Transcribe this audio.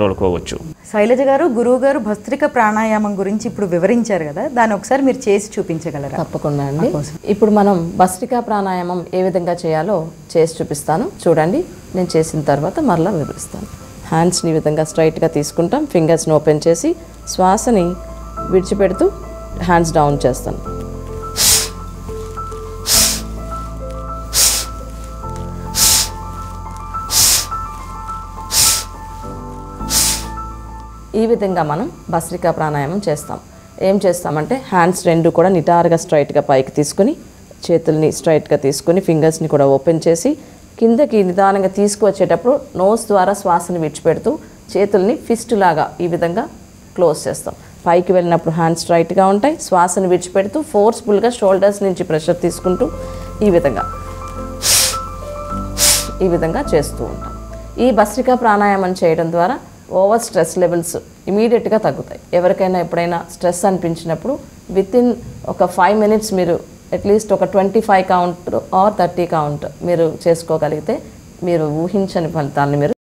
పారద్రోలుకోవచ్చు. శైలజ గారు, గురువు గారు భస్త్రిక ప్రాణాయామం గురించి ఇప్పుడు వివరించారు కదా, దాన్ని ఒకసారి మీరు చేసి చూపించగలరా? తప్పకుండా అండి. ఇప్పుడు మనం భస్త్రికా ప్రాణాయామం ఏ విధంగా చేయాలో చేసి చూపిస్తాను. చూడండి, నేను చేసిన తర్వాత మరలా వివరిస్తాను. హ్యాండ్స్ని ఈ విధంగా స్ట్రైట్గా తీసుకుంటాం. ఫింగర్స్ని ఓపెన్ చేసి శ్వాసని విడిచిపెడుతూ హ్యాండ్స్ డౌన్ చేస్తాను. ఈ విధంగా మనం భస్త్రికా ప్రాణాయామం చేస్తాం. ఏం చేస్తామంటే హ్యాండ్స్ రెండు కూడా నిటారుగా స్ట్రైట్గా పైకి తీసుకుని, చేతుల్ని స్ట్రైట్గా తీసుకుని, ఫింగర్స్ని కూడా ఓపెన్ చేసి కిందకి నిదానంగా తీసుకువచ్చేటప్పుడు నోస్ ద్వారా శ్వాసని విడిచిపెడుతూ చేతుల్ని ఫిస్ట్ లాగా ఈ విధంగా క్లోజ్ చేస్తాం. పైకి వెళ్ళినప్పుడు హ్యాండ్స్ స్ట్రైట్గా ఉంటాయి. శ్వాసని విడిచిపెడుతూ ఫోర్స్ఫుల్గా షోల్డర్స్ నుంచి ప్రెషర్ తీసుకుంటూ ఈ విధంగా చేస్తూ ఉంటాం. ఈ భస్త్రికా ప్రాణాయామం చేయడం ద్వారా ఓవర్ స్ట్రెస్ లెవెల్స్ ఇమీడియట్గా తగ్గుతాయి. ఎవరికైనా ఎప్పుడైనా స్ట్రెస్ అనిపించినప్పుడు వితిన్ ఒక 5 minutes మీరు అట్లీస్ట్ ఒక 25 కౌంట్ ఆర్ 30 కౌంట్ మీరు చేసుకోగలిగితే మీరు ఊహించని ఫలితాలను మీరు